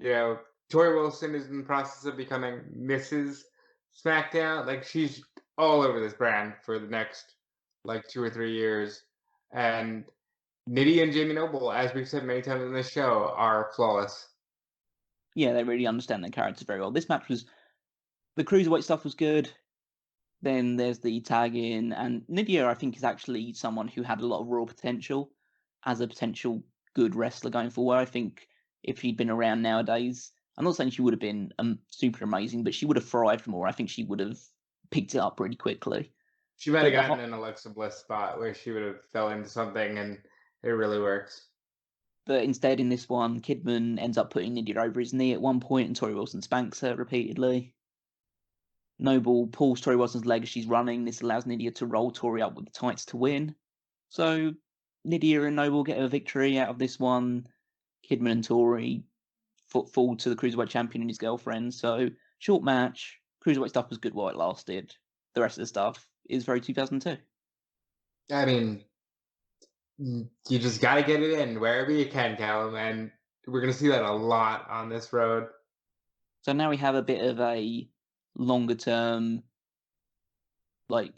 Torrie Wilson is in the process of becoming Mrs. SmackDown. Like, she's all over this brand for the next 2 or 3 years. And Nidia and Jamie Noble, as we've said many times in this show, are flawless. Yeah, they really understand their characters very well. This match the cruiserweight stuff was good. Then there's the tag in, and Nidia, I think, is actually someone who had a lot of raw potential as a potential good wrestler going forward. I think if she'd been around nowadays, I'm not saying she would have been super amazing, but she would have thrived more. I think she would have picked it up really quickly. She might have gotten an Alexa Bliss spot where she would have fell into something, and it really works. But instead, in this one, Kidman ends up putting Nidia over his knee at one point, and Torrie Wilson spanks her repeatedly. Noble pulls Torrie Wilson's leg as she's running. This allows Nidia to roll Torrie up with the tights to win. So Nidia and Noble get a victory out of this one. Kidman and Torrie fall to the Cruiserweight champion and his girlfriend. So short match. Cruiserweight stuff was good while it lasted. The rest of the stuff is very 2002. I mean, you just got to get it in wherever you can, Callum, and we're going to see that a lot on this road. So now we have a bit of a longer term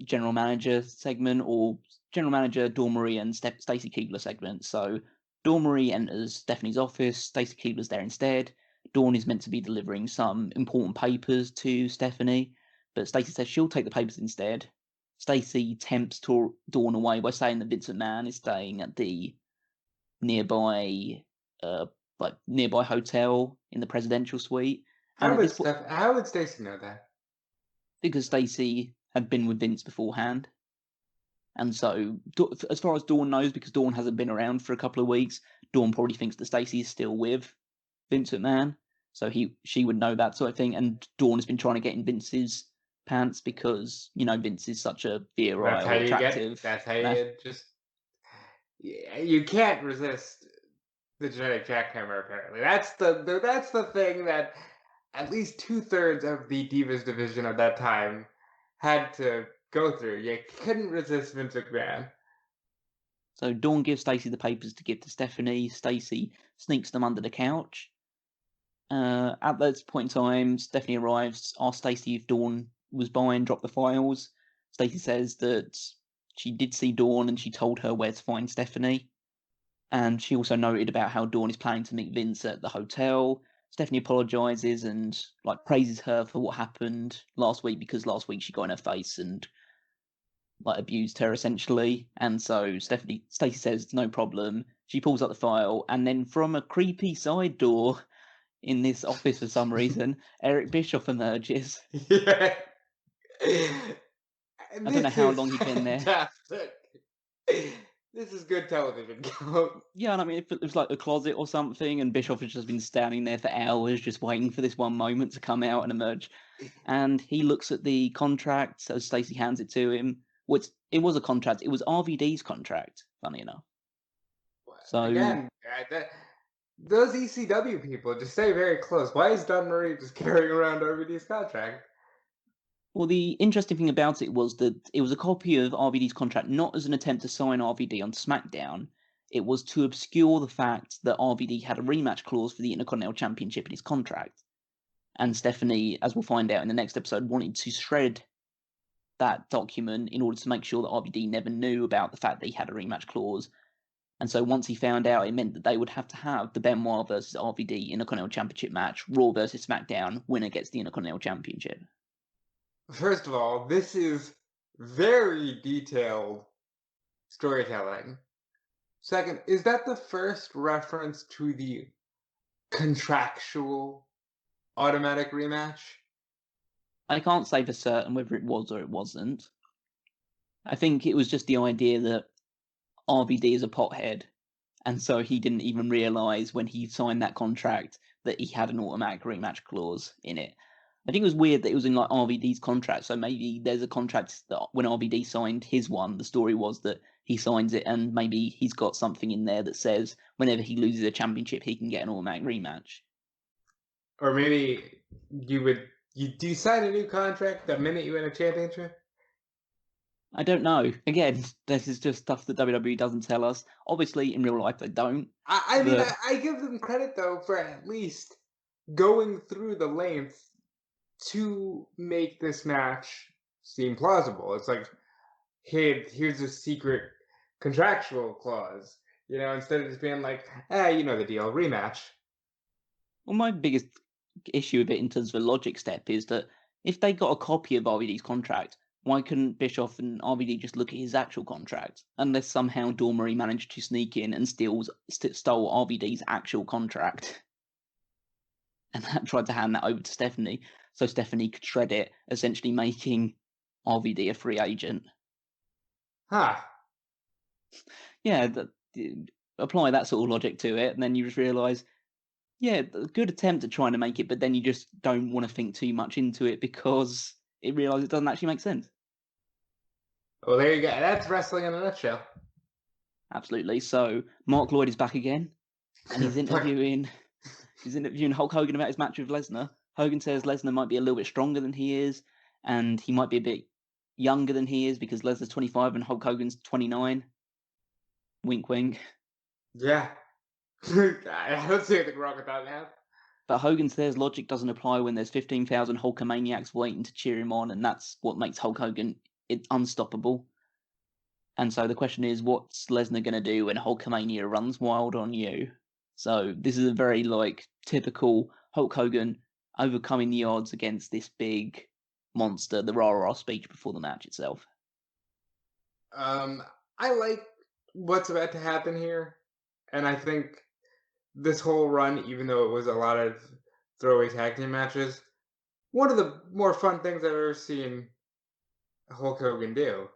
general manager segment, or general manager Dawn Marie and Stacy Keibler segment. So Dawn Marie enters Stephanie's office. Stacy Keibler's there instead. Dawn is meant to be delivering some important papers to Stephanie, but Stacy says she'll take the papers instead. Stacy tempts Dawn away by saying that Vince McMahon is staying at the nearby hotel in the presidential suite. How would Stacy know that? Because Stacy had been with Vince beforehand. And so, as far as Dawn knows, because Dawn hasn't been around for a couple of weeks, Dawn probably thinks that Stacy is still with Vince McMahon. So she would know that sort of thing. And Dawn has been trying to get in Vince's pants because, Vince is such a virile, attractive. That's how you just... You can't resist the genetic jackhammer, apparently. That's the thing that at least 2/3 of the Divas division at that time had to go through. You couldn't resist Vince McMahon. So Dawn gives Stacey the papers to give to Stephanie. Stacey sneaks them under the couch. At this point in time, Stephanie arrives, asks Stacey if Dawn was by and dropped the files. Stacey says that she did see Dawn and she told her where to find Stephanie. And she also noted about how Dawn is planning to meet Vince at the hotel. Stephanie apologizes and praises her for what happened last week, because last week she got in her face and abused her essentially. And so Stacey says no problem. She pulls up the file, and then from a creepy side door in this office for some reason, Eric Bischoff emerges. Yeah. I don't know how long he'd been there. Fantastic. This is good television. Yeah, and I mean, if it was like a closet or something, and Bischoff has just been standing there for hours just waiting for this one moment to come out and emerge. And he looks at the contract as Stacey hands it to him. It was a contract. It was RVD's contract, funny enough. So again, those ECW people just stay very close. Why is Don Marie just carrying around RVD's contract? Well, the interesting thing about it was that it was a copy of RVD's contract, not as an attempt to sign RVD on SmackDown. It was to obscure the fact that RVD had a rematch clause for the Intercontinental Championship in his contract. And Stephanie, as we'll find out in the next episode, wanted to shred that document in order to make sure that RVD never knew about the fact that he had a rematch clause. And so once he found out, it meant that they would have to have the Benoit versus RVD Intercontinental Championship match, Raw versus SmackDown, winner gets the Intercontinental Championship. First of all, this is very detailed storytelling. Second, is that the first reference to the contractual automatic rematch? I can't say for certain whether it was or it wasn't. I think it was just the idea that RVD is a pothead, and so he didn't even realise when he signed that contract that he had an automatic rematch clause in it. I think it was weird that it was in RVD's contract, so maybe there's a contract that when RVD signed his one, the story was that he signs it and maybe he's got something in there that says whenever he loses a championship, he can get an automatic rematch. Or maybe you sign a new contract the minute you win a championship? I don't know. Again, this is just stuff that WWE doesn't tell us. Obviously, in real life, they don't. I mean, I give them credit, though, for at least going through the length to make this match seem plausible. It's like, hey, here's a secret contractual clause, instead of just being like, you know the deal, rematch. Well, my biggest issue with it in terms of a logic step is that if they got a copy of RVD's contract, why couldn't Bischoff and RVD just look at his actual contract? Unless somehow Dawn Marie managed to sneak in and stole RVD's actual contract. And tried to hand that over to Stephanie, so Stephanie could shred it, essentially making RVD a free agent. Huh. Yeah, apply that sort of logic to it, and then you just realise, yeah, good attempt at trying to make it, but then you just don't want to think too much into it because it realises it doesn't actually make sense. Well, there you go. That's wrestling in a nutshell. Absolutely. So Mark Lloyd is back again, and he's interviewing Hulk Hogan about his match with Lesnar. Hogan says Lesnar might be a little bit stronger than he is, and he might be a bit younger than he is because Lesnar's 25 and Hulk Hogan's 29. Wink, wink. Yeah. I don't see anything wrong with that, man. But Hogan says logic doesn't apply when there's 15,000 Hulkamaniacs waiting to cheer him on, and that's what makes Hulk Hogan unstoppable. And so the question is, what's Lesnar going to do when Hulkamania runs wild on you? So this is a very typical Hulk Hogan overcoming the odds against this big monster, the rah-rah speech before the match itself. I like what's about to happen here, and I think this whole run, even though it was a lot of throwaway tag team matches, one of the more fun things I've ever seen Hulk Hogan do.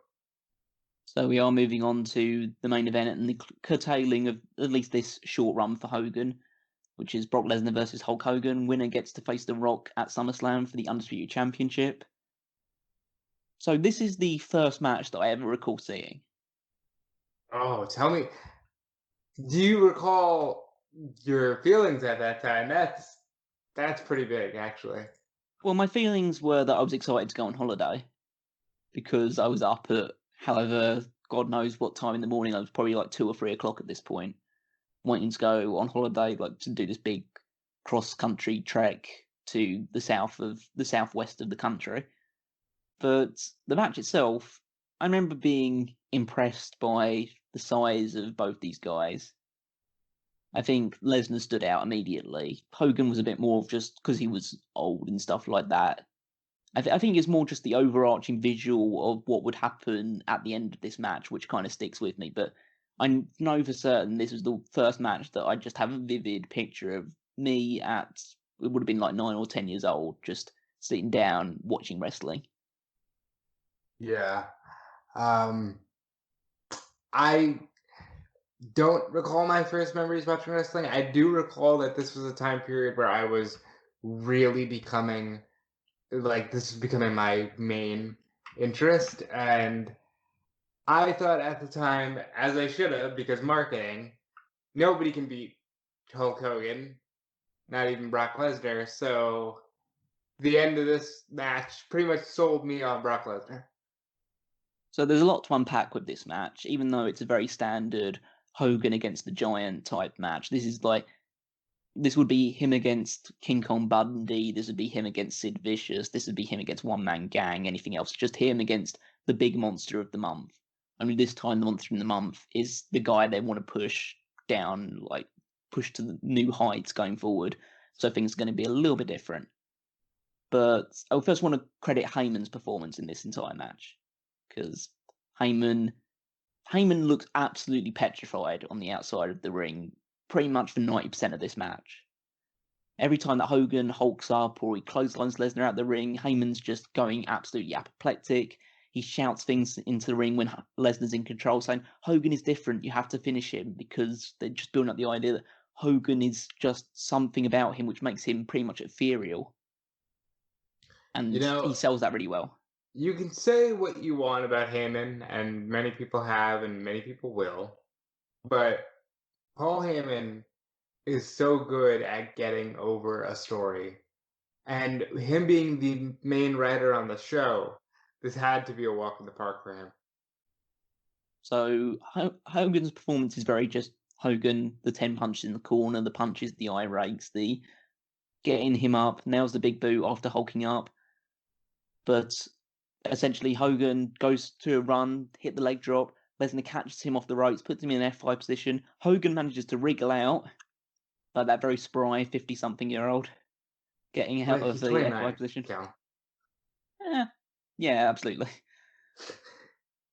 So we are moving on to the main event and the curtailing of at least this short run for Hogan, which is Brock Lesnar versus Hulk Hogan. Winner gets to face The Rock at SummerSlam for the Undisputed Championship. So this is the first match that I ever recall seeing. Oh, tell me, do you recall your feelings at that time? That's pretty big, actually. Well, my feelings were that I was excited to go on holiday because I was up at however, God knows what time in the morning. I was probably like 2 or 3 o'clock at this point, wanting to go on holiday, like to do this big cross-country trek to the southwest of the country. But the match itself, I remember being impressed by the size of both these guys. I think Lesnar stood out immediately. Hogan was a bit more of just because he was old and stuff like that. I think it's more just the overarching visual of what would happen at the end of this match, which kind of sticks with me. But I know for certain this was the first match that I just have a vivid picture of me at, it would have been like 9 or 10 years old, just sitting down watching wrestling. Yeah. I don't recall my first memories watching wrestling. I do recall that this was a time period where I was really becoming this is becoming my main interest, and I thought at the time, as I should have, because marketing, nobody can beat Hulk Hogan, not even Brock Lesnar. So the end of this match pretty much sold me on Brock Lesnar. So there's a lot to unpack with this match, even though it's a very standard Hogan against the Giant type match. This would be him against King Kong Bundy. This would be him against Sid Vicious. This would be him against One Man Gang. Anything else? Just him against the big monster of the month. I mean, this time the monster in the month is the guy they want to push down, like push to the new heights going forward. So things are going to be a little bit different. But I first want to credit Heyman's performance in this entire match because Heyman looks absolutely petrified on the outside of the ring pretty much for 90% of this match. Every time that Hogan hulks up or he clotheslines Lesnar out the ring, Heyman's just going absolutely apoplectic. He shouts things into the ring when Lesnar's in control, saying, Hogan is different, you have to finish him, because they're just building up the idea that Hogan is just something about him which makes him pretty much ethereal. And he sells that really well. You can say what you want about Heyman, and many people have, and many people will, but Paul Heyman is so good at getting over a story. And him being the main writer on the show, this had to be a walk in the park for him. So Hogan's performance is very just Hogan, the 10 punches in the corner, the punches, the eye rakes, the getting him up, nails the big boot after hulking up. But essentially Hogan goes to a run, hit the leg drop, Lesnar catches him off the ropes, puts him in an F5 position. Hogan manages to wriggle out, like that very spry 50-something-year-old, getting out of the F5 position. Yeah, absolutely.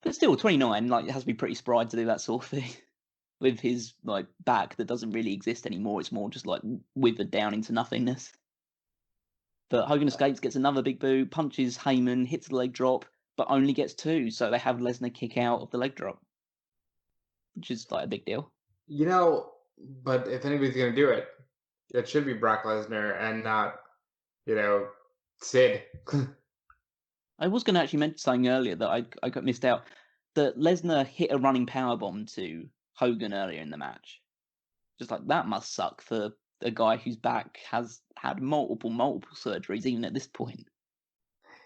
But still, 29, like, it has to be pretty spry to do that sort of thing. With his like back that doesn't really exist anymore. It's more just like withered down into nothingness. But Hogan escapes, gets another big boot, punches Heyman, hits the leg drop, but only gets 2. So they have Lesnar kick out of the leg drop, which is like a big deal. But if anybody's going to do it, it should be Brock Lesnar and not, Sid. I was going to actually mention something earlier that I got missed out. That Lesnar hit a running powerbomb to Hogan earlier in the match. Just like, that must suck for a guy whose back has had multiple surgeries, even at this point.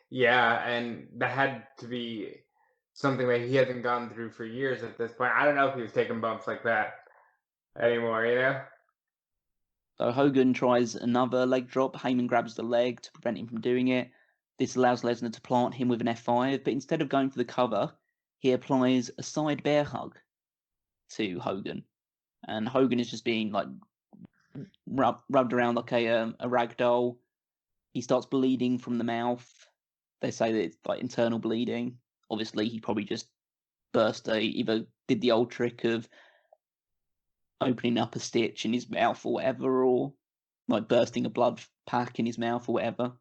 Yeah, and that had to be something that he hasn't gone through for years at this point. I don't know if he was taking bumps like that anymore, So Hogan tries another leg drop. Heyman grabs the leg to prevent him from doing it. This allows Lesnar to plant him with an F5, but instead of going for the cover, he applies a side bear hug to Hogan. And Hogan is just being like rubbed around like a rag doll. He starts bleeding from the mouth. They say that it's like internal bleeding. Obviously, he probably just either did the old trick of opening up a stitch in his mouth or whatever, or like bursting a blood pack in his mouth or whatever.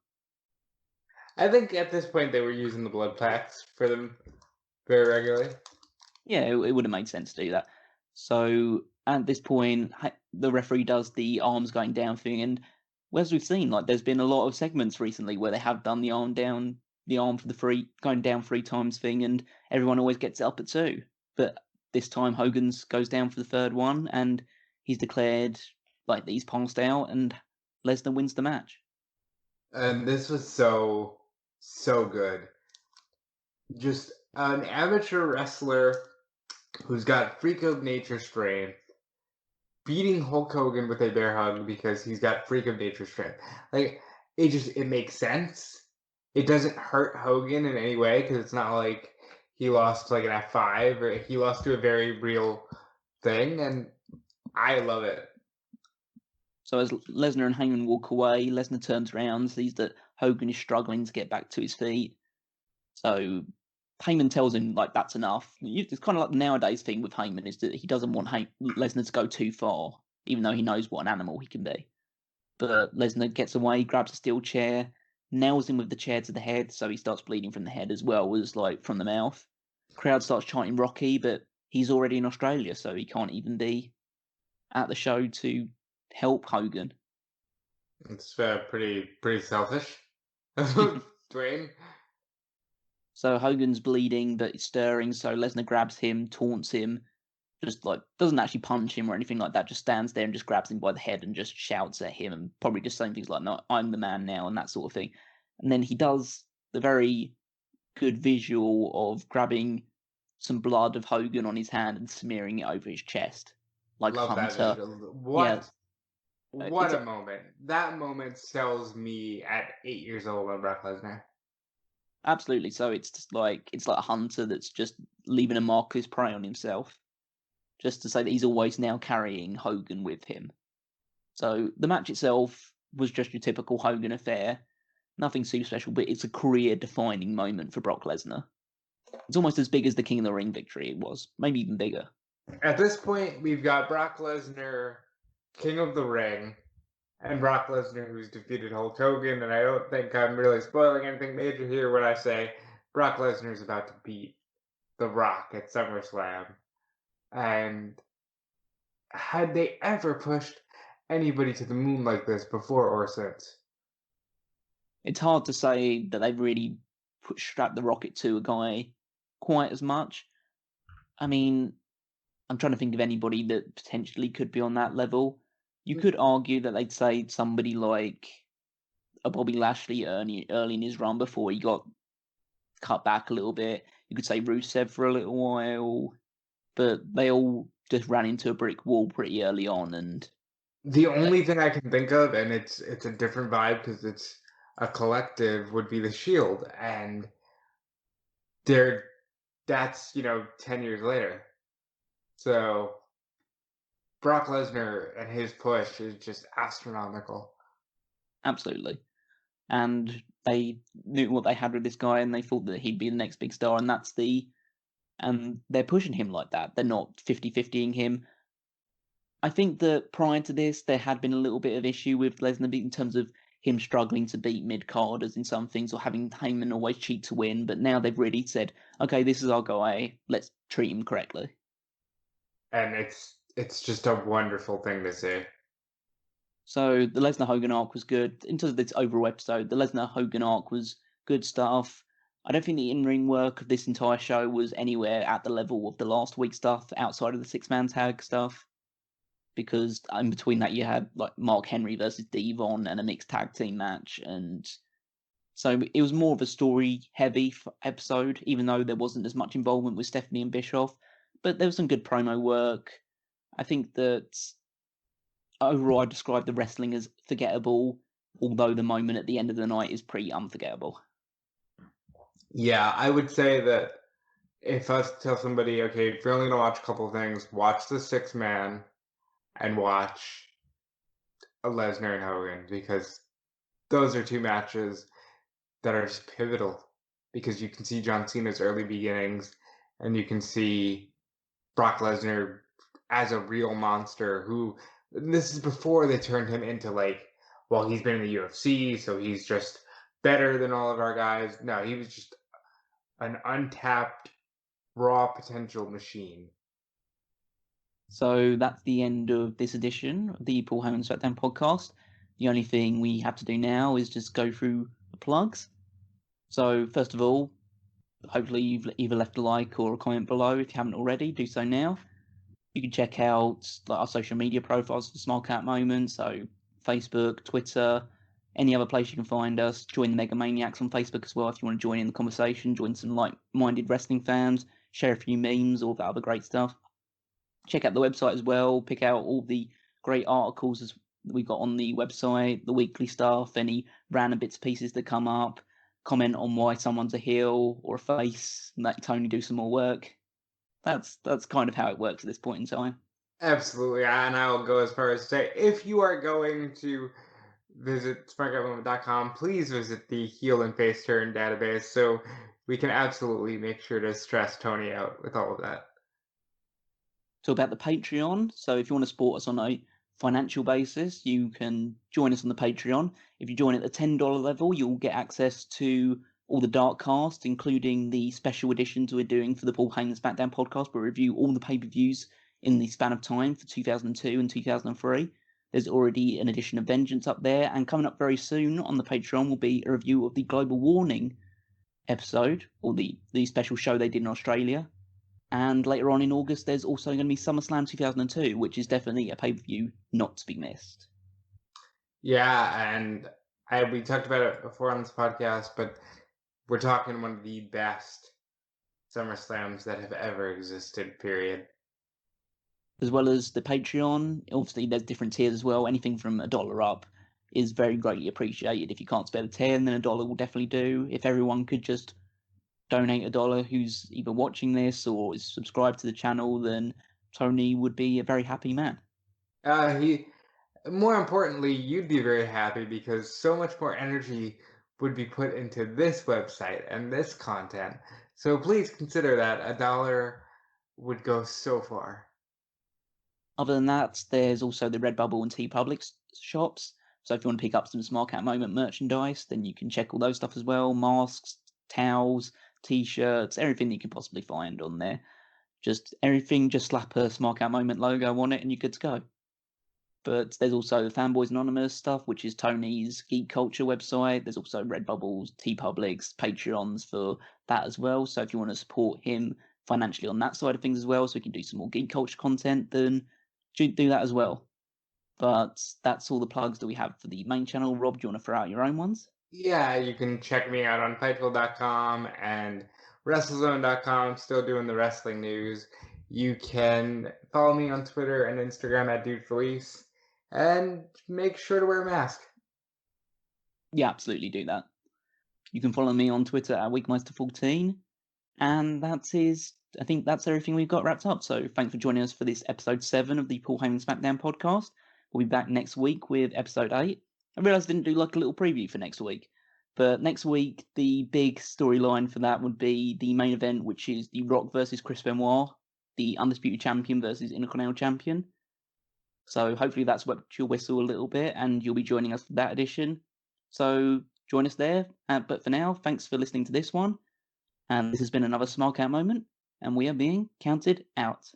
I think at this point they were using the blood packs for them very regularly. Yeah, it would have made sense to do that. So at this point, the referee does the arms going down thing, and as we've seen, like there's been a lot of segments recently where they have done the arm for the going down 3 times thing, and everyone always gets it up at 2. But this time Hogan's goes down for the 3rd one, and he's declared like that he's passed out, and Lesnar wins the match. And this was so good. Just an amateur wrestler who's got freak of nature strength, beating Hulk Hogan with a bear hug because he's got freak of nature strength. Like, it makes sense. It doesn't hurt Hogan in any way because it's not like he lost like an F5 or he lost to a very real thing, and I love it. So as Lesnar and Heyman walk away, Lesnar turns around, sees that Hogan is struggling to get back to his feet. So Heyman tells him, like, that's enough. It's kind of like the nowadays thing with Heyman, is that he doesn't want Lesnar to go too far, even though he knows what an animal he can be. But Lesnar gets away, grabs a steel chair, nails him with the chair to the head, so he starts bleeding from the head as well as, like, from the mouth. Crowd starts chanting Rocky, but he's already in Australia, so he can't even be at the show to help Hogan. It's pretty selfish. Dwayne. So Hogan's bleeding, but he's stirring, so Lesnar grabs him, taunts him, just like doesn't actually punch him or anything like that, just stands there and just grabs him by the head and just shouts at him and probably just saying things like, no, I'm the man now, and that sort of thing. And then he does the very good visual of grabbing some blood of Hogan on his hand and smearing it over his chest. Like Love Hunter. That visual. What It's a moment. That moment sells me at 8 years old on Brock Lesnar. Absolutely. So it's like a hunter that's just leaving a mark of his prey on himself, just to say that he's always now carrying Hogan with him. So the match itself was just your typical Hogan affair. Nothing super special, but it's a career-defining moment for Brock Lesnar. It's almost as big as the King of the Ring victory it was, maybe even bigger. At this point, we've got Brock Lesnar, King of the Ring, and Brock Lesnar, who's defeated Hulk Hogan, and I don't think I'm really spoiling anything major here when I say Brock Lesnar is about to beat The Rock at SummerSlam. And had they ever pushed anybody to the moon like this before or since? It's hard to say that they've really strapped the rocket to a guy quite as much. I mean, I'm trying to think of anybody that potentially could be on that level. You could argue that they'd say somebody like a Bobby Lashley early in his run before he got cut back a little bit. You could say Rusev for a little while, but they all just ran into a brick wall pretty early on. And the only thing I can think of, and it's a different vibe because it's a collective, would be the Shield, and that's 10 years later. So Brock Lesnar and his push is just astronomical. Absolutely. And they knew what they had with this guy, and they thought that he'd be the next big star, and they're pushing him like that. They're not 50-50ing him. I think that prior to this, there had been a little bit of issue with Lesnar in terms of him struggling to beat mid-carders in some things, or having Heyman always cheat to win. But now they've really said, okay, this is our guy. Let's treat him correctly. And it's just a wonderful thing to see. So the Lesnar-Hogan arc was good. In terms of this overall episode, the Lesnar-Hogan arc was good stuff. I don't think the in-ring work of this entire show was anywhere at the level of the last week's stuff, outside of the six-man tag stuff. Because in between that, you had like Mark Henry versus Devon and a mixed tag team match. And so it was more of a story-heavy episode, even though there wasn't as much involvement with Stephanie and Bischoff. But there was some good promo work. I think that overall, I describe the wrestling as forgettable, although the moment at the end of the night is pretty unforgettable. Yeah, I would say that if I was to tell somebody, okay, if you're only going to watch a couple of things, watch the six-man and watch a Lesnar and Hogan, because those are two matches that are just pivotal, because you can see John Cena's early beginnings and you can see Brock Lesnar as a real monster who, this is before they turned him into he's been in the UFC, so he's just better than all of our guys. No, he was just an untapped, raw potential machine. So that's the end of this edition of the Paul Heyman SmackDown podcast. The only thing we have to do now is just go through the plugs. So first of all, hopefully you've either left a like or a comment below. If you haven't already, do so now. You can check out our social media profiles for Smark Out Moment, so Facebook, Twitter, any other place you can find us. Join the Mega Maniacs on Facebook as well if you want to join in the conversation, join some like-minded wrestling fans, share a few memes, all that other great stuff. Check out the website as well, pick out all the great articles that we've got on the website, the weekly stuff, any random bits and pieces that come up, comment on why someone's a heel or a face, and let Tony do some more work. That's kind of how it works at this point in time. Absolutely, and I will go as far as to say, if you are going to visit smarkoutmoment.com, please visit the heel and face turn database so we can absolutely make sure to stress Tony out with all of that. So about the Patreon, so if you want to support us on a financial basis, you can join us on the Patreon. If you join at the $10 level, you'll get access to all the Dark Cast, including the special editions we're doing for the Paul Heyman SmackDown podcast, where we review all the pay-per-views in the span of time for 2002 and 2003. There's already an edition of Vengeance up there, and coming up very soon on the Patreon will be a review of the Global Warning episode, or the special show they did in Australia. And later on in August, there's also going to be SummerSlam 2002, which is definitely a pay-per-view not to be missed. Yeah, and we talked about it before on this podcast, but we're talking one of the best SummerSlams that have ever existed, period. As well as the Patreon, obviously there's different tiers as well. Anything from $1 up is very greatly appreciated. If you can't spare the 10, then $1 will definitely do. If everyone could just donate $1 who's either watching this or is subscribed to the channel, then Tony would be a very happy man. More importantly, you'd be very happy because so much more energy would be put into this website and this content. So please consider that $1 would go so far. Other than that, there's also the Redbubble and TeePublic shops. So if you want to pick up some Smark Out Moment merchandise, then you can check all those stuff as well. Masks, towels, t-shirts, everything that you can possibly find on there. Just everything, just slap a Smark Out Moment logo on it and you're good to go. But there's also Fanboys Anonymous stuff, which is Tony's geek culture website. There's also Redbubble's, TeePublic's, Patreons for that as well. So if you want to support him financially on that side of things as well, so we can do some more geek culture content, then do that as well. But that's all the plugs that we have for the main channel. Rob, do you want to throw out your own ones? Yeah, you can check me out on Fightful.com and WrestleZone.com, still doing the wrestling news. You can follow me on Twitter and Instagram at DeFelice, and make sure to wear a mask. Yeah, absolutely do that. You can follow me on Twitter at Weekmeister14, and I think that's everything we've got wrapped up. So thanks for joining us for this episode 7 of the Paul Heyman SmackDown podcast. We'll be back next week with episode 8. I realised I didn't do like a little preview for next week, but next week the big storyline for that would be the main event, which is The Rock versus Chris Benoit, the Undisputed Champion versus Intercontinental Champion. So hopefully that's wet your whistle a little bit, and you'll be joining us for that edition. So join us there. But for now, thanks for listening to this one. And this has been another Smark Out Moment, and we are being counted out.